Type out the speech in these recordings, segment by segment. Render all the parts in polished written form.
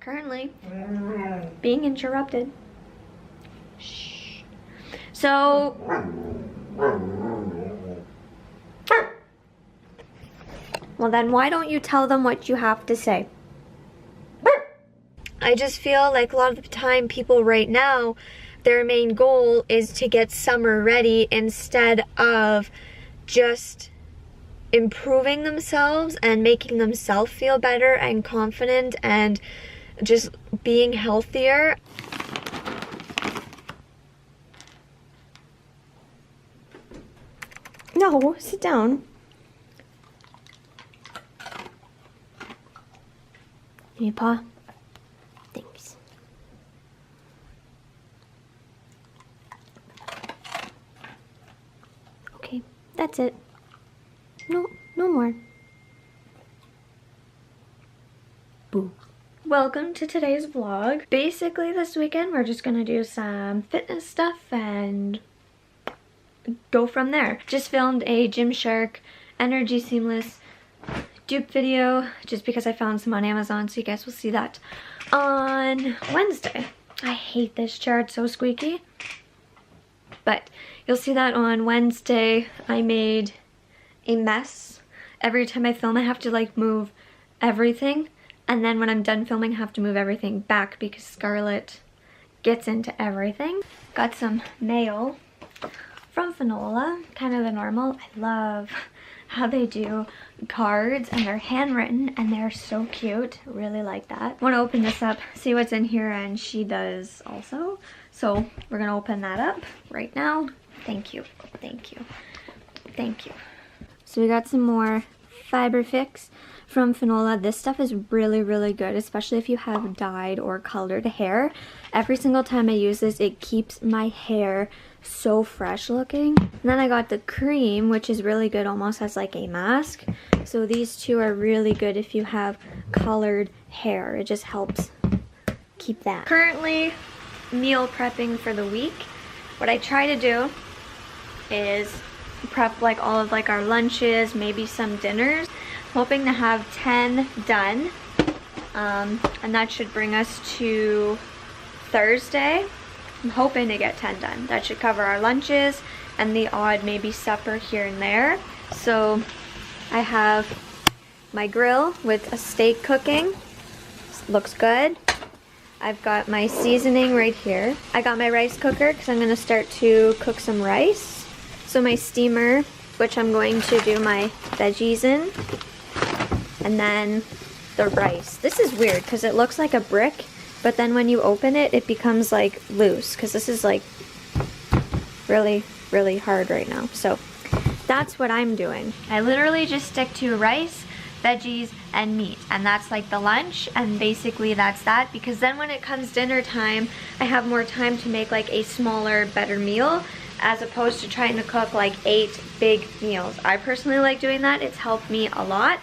currently being interrupted. Shh. So, well then why don't you tell them what you have to say? I just feel like a lot of the time people right now, their main goal is to get summer ready instead of just improving themselves and making themselves feel better and confident and just being healthier. No, sit down. Give me a paw. Thanks. Okay, that's it. No more. Boo. Welcome to today's vlog. Basically this weekend we're just gonna do some fitness stuff and go from there. Just filmed a Gymshark Energy Seamless dupe video just because I found some on Amazon, so you guys will see that on Wednesday. I hate this chair, it's so squeaky. But you'll see that on Wednesday. I made a mess. Every time I film I have to like move everything, and then when I'm done filming I have to move everything back because Scarlett gets into everything. Got some mail from Finola, kind of the normal. I love how they do cards and they're handwritten and they're so cute. Really like that. Want to open this up, see what's in here, and she does also. So we're gonna open that up right now. Thank you, thank you, thank you. So we got some more Fiber Fix from Finola. This stuff is really, really good, especially if you have dyed or colored hair. Every single time I use this, it keeps my hair so fresh looking. And then I got the cream, which is really good, almost as like a mask. So these two are really good if you have colored hair. It just helps keep that. Currently meal prepping for the week. What I try to do is prep like all of like our lunches, maybe some dinners. Hoping to have 10 done, and that should bring us to Thursday. I'm hoping to get 10 done. That should cover our lunches and the odd maybe supper here and there. So I have my grill with a steak cooking. Looks good. I've got my seasoning right here. I got my rice cooker because I'm going to start to cook some rice. So my steamer, which I'm going to do my veggies in, and then the rice. This is weird because it looks like a brick, but then when you open it, it becomes like loose because this is like really, really hard right now. So that's what I'm doing. I literally just stick to rice, veggies, and meat, and that's like the lunch, and basically that's that, because then when it comes dinner time, I have more time to make like a smaller, better meal, as opposed to trying to cook like 8 big meals. I personally like doing that. It's helped me a lot.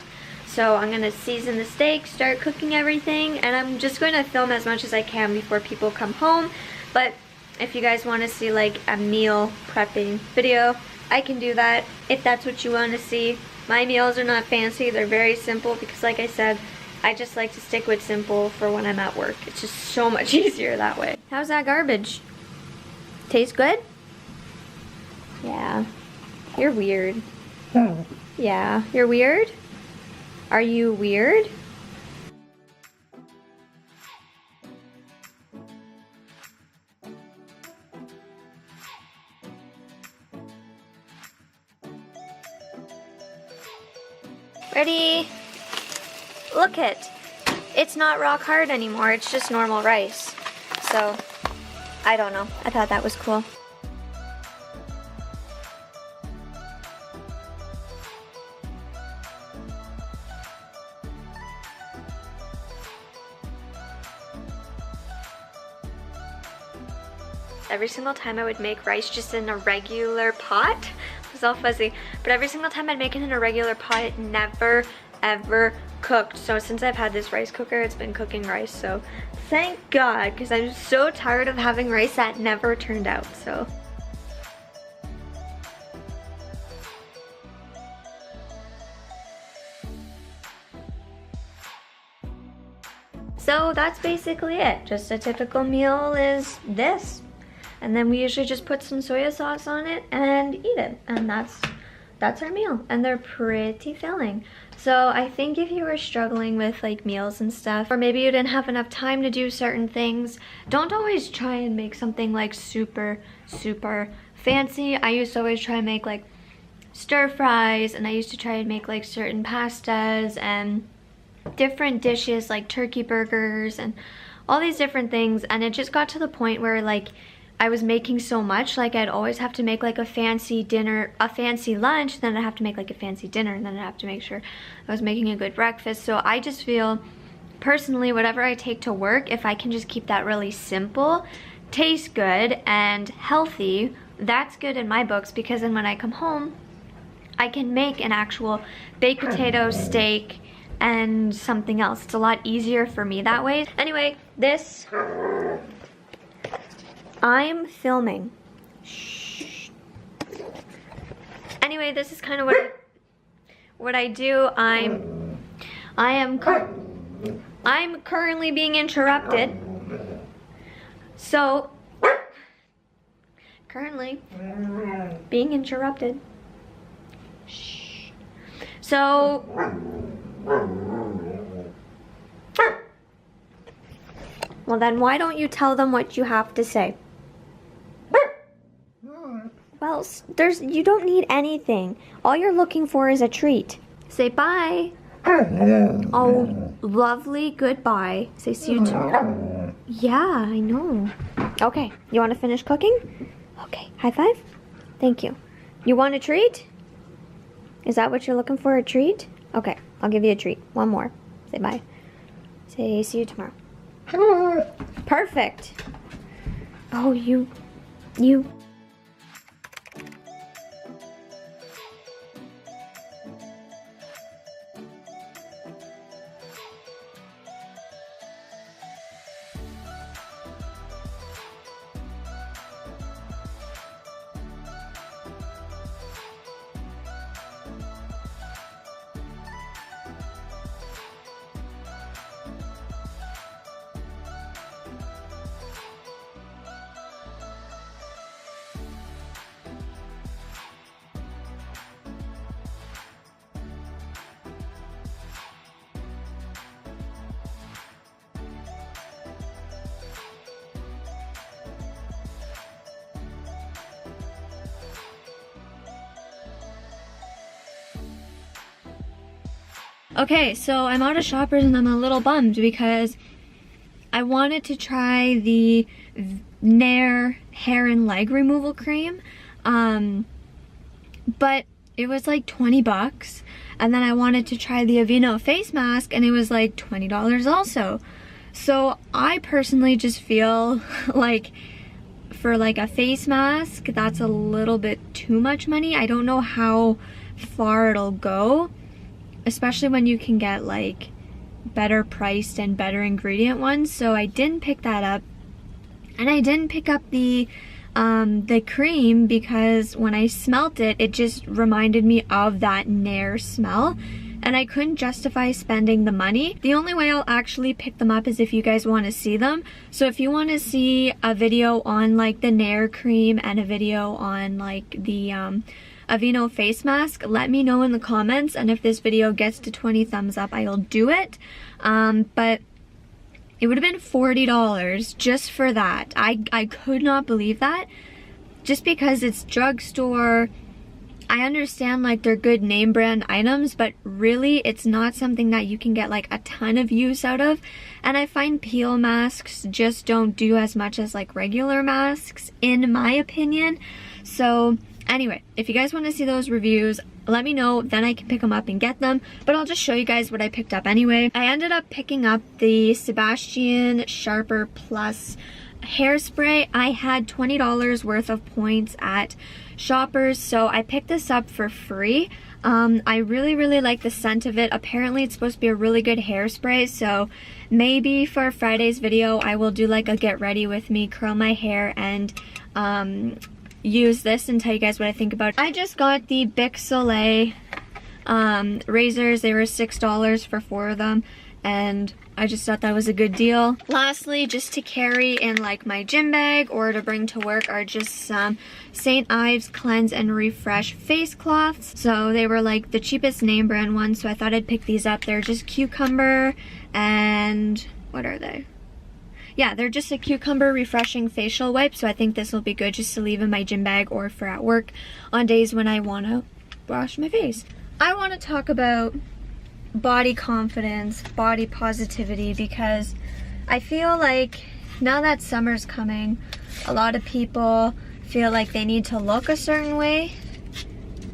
So I'm gonna season the steak, start cooking everything, and I'm just going to film as much as I can before people come home. But if you guys want to see like a meal prepping video, I can do that if that's what you want to see. My meals are not fancy, they're very simple because like I said, I just like to stick with simple for when I'm at work. It's just so much easier that way. How's that garbage? Tastes good? Yeah. You're weird. Yeah, you're weird? Are you weird? Ready? Look it. It's not rock hard anymore. It's just normal rice. So, I don't know. I thought that was cool. Every single time I would make rice just in a regular pot, it was all fuzzy, but every single time I'd make it in a regular pot, it never ever cooked. So since I've had this rice cooker, it's been cooking rice, so thank God, because I'm so tired of having rice that never turned out. So So that's basically it. Just a typical meal is this. And then we usually just put some soy sauce on it and eat it. And that's our meal. And they're pretty filling. So I think if you were struggling with like meals and stuff, or maybe you didn't have enough time to do certain things, don't always try and make something like super fancy. I used to always try and make like stir fries, and I used to try and make like certain pastas and different dishes like turkey burgers and all these different things, and it just got to the point where like I was making so much, like I'd always have to make like a fancy dinner, a fancy lunch, then I'd have to make like a fancy dinner, and then I'd have to make sure I was making a good breakfast. So I just feel personally, whatever I take to work, if I can just keep that really simple, taste good and healthy, that's good in my books, because then when I come home I can make an actual baked potato, steak, and something else. It's a lot easier for me that way. Anyway, this, I'm filming. Shh. Anyway, this is kind of what I do. I'm currently being interrupted. So, currently being interrupted. Shh. So, well then why don't you tell them what you have to say? Well, you don't need anything. All you're looking for is a treat. Say bye. Oh, lovely goodbye. Say see you tomorrow. Yeah, I know. Okay, you want to finish cooking? Okay, high five. Thank you. You want a treat? Is that what you're looking for, a treat? Okay, I'll give you a treat. One more. Say bye. Say see you tomorrow. Perfect. Oh, you. Okay, so I'm out of Shoppers and I'm a little bummed because I wanted to try the Nair hair and leg removal cream, but it was like 20 bucks. And then I wanted to try the Aveeno face mask and it was like $20 also. So I personally just feel like for like a face mask, that's a little bit too much money. I don't know how far it'll go, especially when you can get like better priced and better ingredient ones. So I didn't pick that up, and I didn't pick up the cream because when I smelt it, it just reminded me of that Nair smell, and I couldn't justify spending the money. The only way I'll actually pick them up is if you guys want to see them. So if you want to see a video on like the Nair cream and a video on like the Aveeno face mask, let me know in the comments, and if this video gets to 20 thumbs up, I'll do it. But it would have been $40 just for that. I could not believe that, just because it's drugstore. I understand like they're good name brand items, but really it's not something that you can get like a ton of use out of. And I find peel masks just don't do as much as like regular masks, in my opinion. So anyway, if you guys want to see those reviews, let me know, then I can pick them up and get them. But I'll just show you guys what I picked up anyway. I ended up picking up the Sebastian Sharper Plus hairspray. I had $20 worth of points at Shoppers, so I picked this up for free. I really like the scent of it. Apparently it's supposed to be a really good hairspray, so maybe for Friday's video I will do like a get ready with me, curl my hair, and use this and tell you guys what I think about it. I just got the Bic Soleil razors. They were $6 for 4 of them. and I just thought that was a good deal. Lastly, just to carry in like my gym bag or to bring to work are just some St. Ives Cleanse and Refresh face cloths. So they were like the cheapest name brand ones, so I thought I'd pick these up. They're just cucumber and what are they? Yeah, they're just a cucumber refreshing facial wipe, so I think this will be good just to leave in my gym bag or for at work on days when I want to wash my face. I want to talk about body confidence, body positivity, because I feel like now that summer's coming, a lot of people feel like they need to look a certain way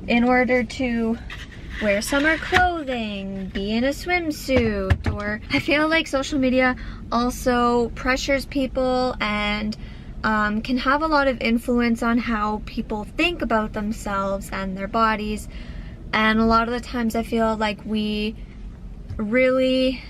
in order to wear summer clothing, be in a swimsuit, or I feel like social media also pressures people and can have a lot of influence on how people think about themselves and their bodies. And a lot of the times I feel like we really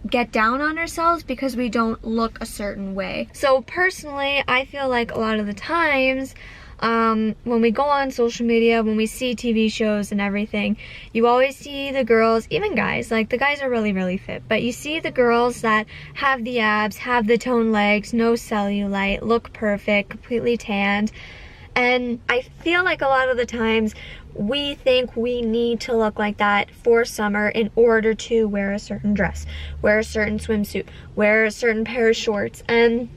get down on ourselves because we don't look a certain way. So personally, I feel like a lot of the times when we go on social media, when we see TV shows and everything, you always see the girls, even guys, like the guys are really fit, but you see the girls that have the abs, have the toned legs, no cellulite, look perfect, completely tanned. And I feel like a lot of the times we think we need to look like that for summer in order to wear a certain dress, wear a certain swimsuit, wear a certain pair of shorts. And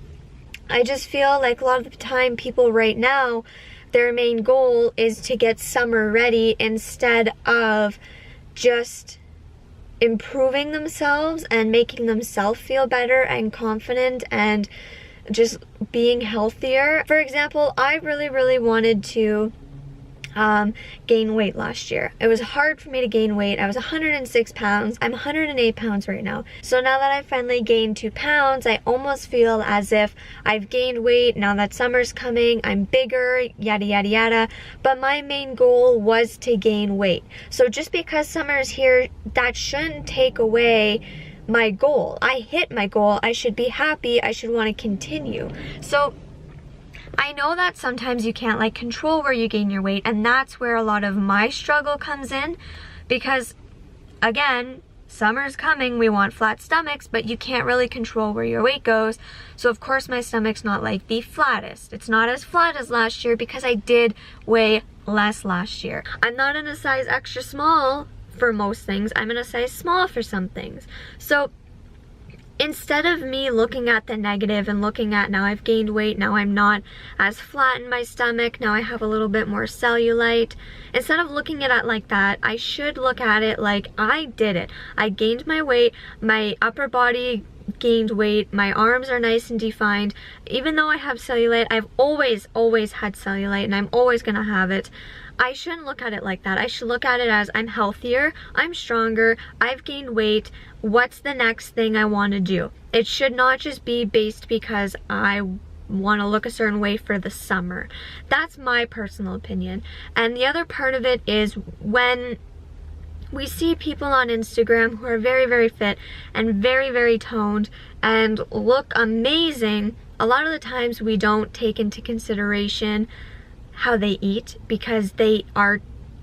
I just feel like a lot of the time people right now, their main goal is to get summer ready instead of just improving themselves and making themselves feel better and confident and just being healthier. For example, I really wanted to gain weight last year. It was hard for me to gain weight. I was 106 pounds. I'm 108 pounds right now. So now that I finally gained 2 pounds, I almost feel as if I've gained weight. Now that summer's coming, I'm bigger, yada yada yada. But my main goal was to gain weight. So just because summer's here, that shouldn't take away my goal. I hit my goal. I should be happy. I should want to continue. So I know that sometimes you can't like control where you gain your weight, and that's where a lot of my struggle comes in, because again, summer's coming, we want flat stomachs, but you can't really control where your weight goes. So of course my stomach's not like the flattest. It's not as flat as last year because I did weigh less last year. I'm not in a size extra small for most things. I'm in a size small for some things. So instead of me looking at the negative and looking at now I've gained weight, now I'm not as flat in my stomach, now I have a little bit more cellulite, instead of looking at it like that, I should look at it like I did it. I gained my weight, my upper body gained weight, my arms are nice and defined. Even though I have cellulite, I've always had cellulite and I'm always gonna have it. I shouldn't look at it like that. I should look at it as I'm healthier, I'm stronger, I've gained weight, what's the next thing I want to do? It should not just be based because I want to look a certain way for the summer. That's my personal opinion. And the other part of it is when we see people on Instagram who are very fit and very toned and look amazing, a lot of the times we don't take into consideration how they eat because they are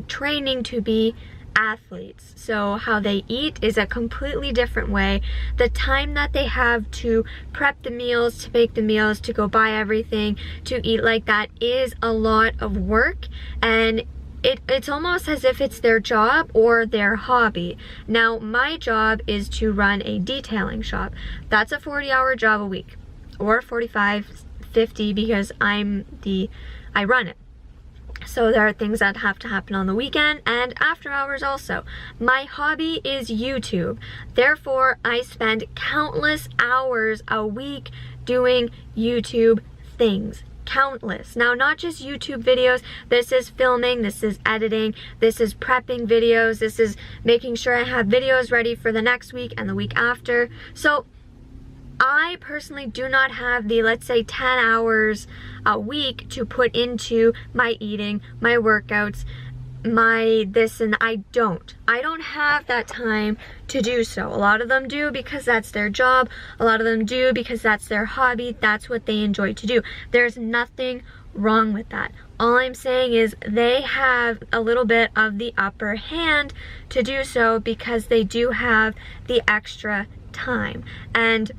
training to be athletes. So how they eat is a completely different way. The time that they have to prep the meals, to make the meals, to go buy everything, to eat like that is a lot of work, and it's almost as if it's their job or their hobby. Now my job is to run a detailing shop. That's a 40-hour job a week, or 45, 50 because I run it. So there are things that have to happen on the weekend and after hours also. My hobby is YouTube. Therefore, I spend countless hours a week doing YouTube things. Countless. Now, not just YouTube videos. This is filming, this is editing, this is prepping videos, this is making sure I have videos ready for the next week and the week after. So I personally do not have the, let's say, 10 hours a week to put into my eating, my workouts, my this, and I don't have that time to do so. A lot of them do because that's their job. A lot of them do because that's their hobby. That's what they enjoy to do. There's nothing wrong with that. All I'm saying is they have a little bit of the upper hand to do so because they do have the extra time. And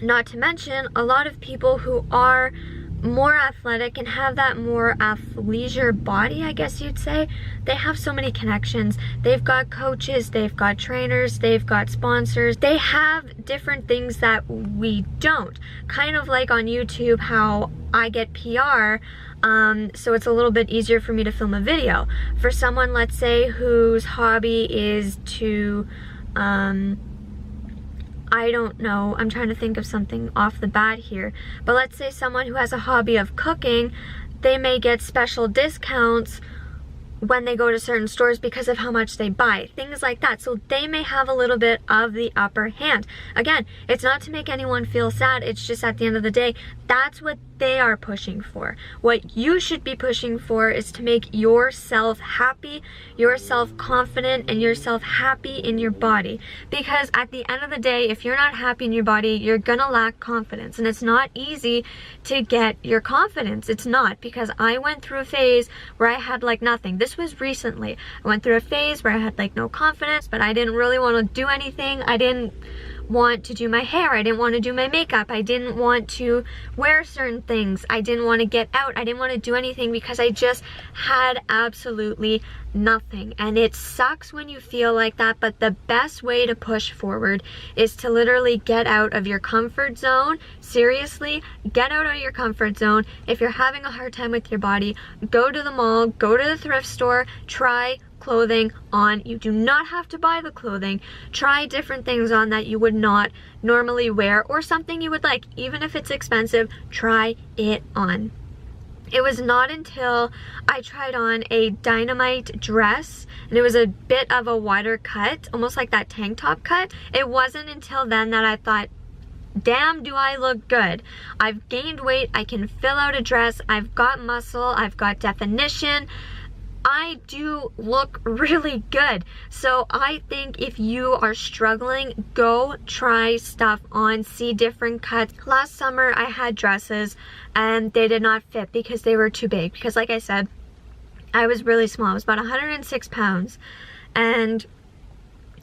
not to mention, a lot of people who are more athletic and have that more athleisure body, I guess you'd say, they have so many connections. They've got coaches, they've got trainers, they've got sponsors. They have different things that we don't. Kind of like on YouTube how I get PR, so it's a little bit easier for me to film a video. For someone, let's say, whose hobby is to, I don't know, I'm trying to think of something off the bat here, but let's say someone who has a hobby of cooking, they may get special discounts when they go to certain stores because of how much they buy, things like that. So they may have a little bit of the upper hand. Again, it's not to make anyone feel sad, it's just at the end of the day, that's what they are pushing for. What you should be pushing for is to make yourself happy, yourself confident, and yourself happy in your body. Because at the end of the day, if you're not happy in your body, you're gonna lack confidence. And it's not easy to get your confidence. It's not, because I went through a phase where I had like nothing. This was recently. I went through a phase where I had like no confidence, but I didn't really want to do anything. I didn't want to do my hair, I didn't want to do my makeup, I didn't want to wear certain things, I didn't want to get out, I didn't want to do anything because I just had absolutely nothing. And it sucks when you feel like that, but the best way to push forward is to literally get out of your comfort zone. Seriously, get out of your comfort zone. If you're having a hard time with your body, go to the mall, go to the thrift store, try clothing on. You do not have to buy the clothing. Try different things on that you would not normally wear, or something you would like. Even if it's expensive, try it on. It was not until I tried on a Dynamite dress, and it was a bit of a wider cut, almost like that tank top cut. It wasn't until then that I thought, damn, do I look good. I've gained weight, I can fill out a dress, I've got muscle, I've got definition. I do look really good. So I think if you are struggling, go try stuff on, see different cuts. Last summer I had dresses and they did not fit because they were too big. Because like I said, I was really small. I was about 106 pounds and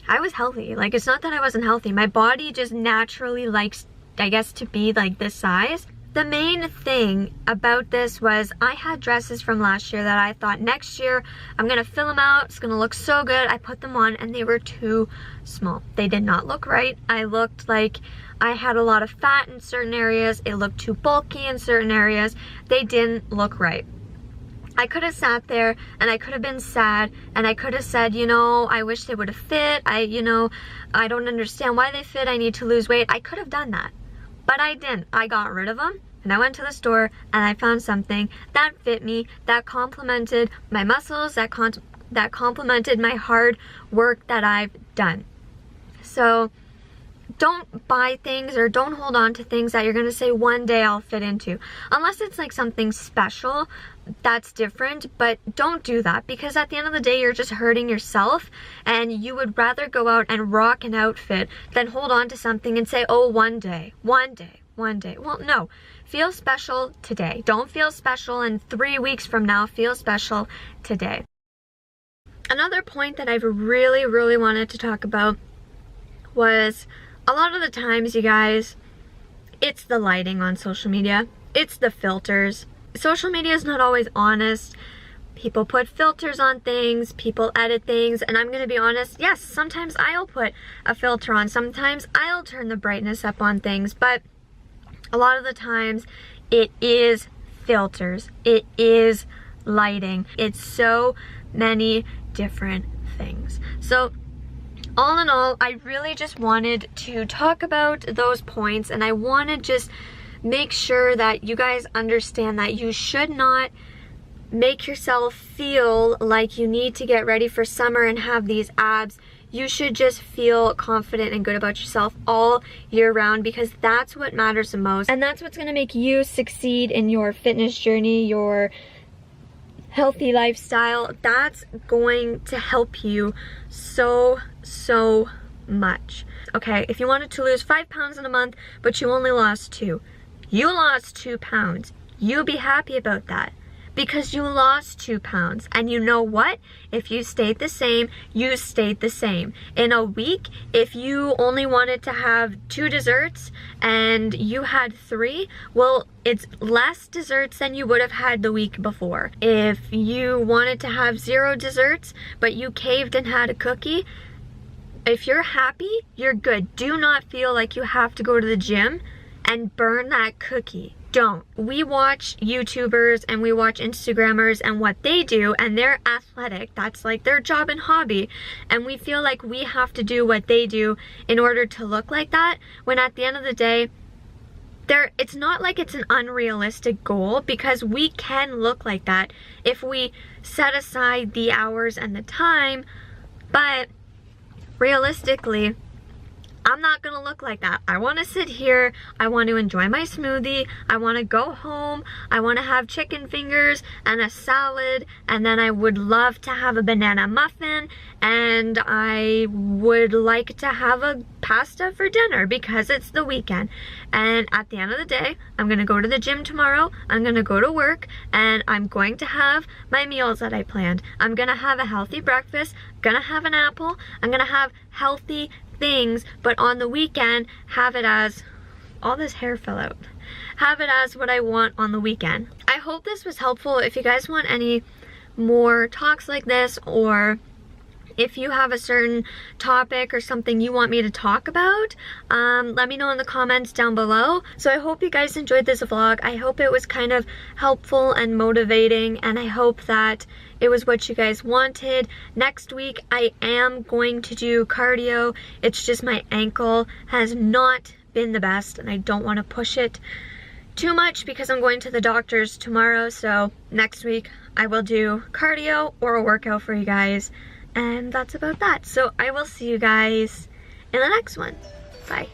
I was healthy. Like, it's not that I wasn't healthy. My body just naturally likes, I guess, to be like this size. The main thing about this was I had dresses from last year that I thought next year I'm gonna fill them out, it's gonna look so good. I put them on and they were too small. They did not look right. I looked like I had a lot of fat in certain areas. It looked too bulky in certain areas. They didn't look right. I could have sat there and I could have been sad and I could have said, you know, I wish they would have fit. I don't understand why they fit. I need to lose weight. I could have done that, but I didn't. I got rid of them. And I went to the store and I found something that fit me, that complemented my muscles, that complemented my hard work that I've done. So don't buy things or don't hold on to things that you're going to say one day I'll fit into. Unless it's like something special, that's different, but don't do that, because at the end of the day you're just hurting yourself, and you would rather go out and rock an outfit than hold on to something and say, oh, one day. Well, no. Feel special today. Don't feel special in 3 weeks from now. Feel special today. Another point that I've really wanted to talk about was, a lot of the times, you guys, it's the lighting on social media. It's the filters. Social media is not always honest. People put filters on things, people edit things, and I'm gonna be honest, yes, sometimes I'll put a filter on, sometimes I'll turn the brightness up on things, but a lot of the times it is filters, it is lighting, it's so many different things. So all in all, I really just wanted to talk about those points, and I want to just make sure that you guys understand that you should not make yourself feel like you need to get ready for summer and have these abs. You should just feel confident and good about yourself all year round, because that's what matters the most. And that's what's going to make you succeed in your fitness journey, your healthy lifestyle. That's going to help you so much. Okay, if you wanted to lose 5 pounds in a month, but you only lost 2, you lost 2 pounds. You be happy about that. because you lost 2 pounds. And you know what? If you stayed the same, you stayed the same. In a week, if you only wanted to have 2 desserts and you had 3, well, it's less desserts than you would have had the week before. If you wanted to have 0 desserts, but you caved and had a cookie, if you're happy, you're good. Do not feel like you have to go to the gym and burn that cookie. Don't. We watch YouTubers and we watch Instagrammers and what they do, and they're athletic. That's like their job and hobby. And we feel like we have to do what they do in order to look like that, when at the end of the day, it's not like it's an unrealistic goal, because we can look like that if we set aside the hours and the time. But realistically, I'm not gonna look like that. I wanna sit here, I want to enjoy my smoothie, I wanna go home, I wanna have chicken fingers and a salad, and then I would love to have a banana muffin, and I would like to have a pasta for dinner because it's the weekend. And at the end of the day, I'm gonna go to the gym tomorrow, I'm gonna go to work, and I'm going to have my meals that I planned. I'm gonna have a healthy breakfast, gonna have an apple, I'm gonna have healthy things, but on the weekend, have it as, all this hair fell out, have it as what I want on the weekend. I hope this was helpful. If you guys want any more talks like this, or if you have a certain topic or something you want me to talk about, let me know in the comments down below. So I hope you guys enjoyed this vlog. I hope it was kind of helpful and motivating, and I hope that it was what you guys wanted. Next week, I am going to do cardio. It's just my ankle has not been the best, and I don't want to push it too much because I'm going to the doctor's tomorrow. So next week, I will do cardio or a workout for you guys. And that's about that. So I will see you guys in the next one. Bye.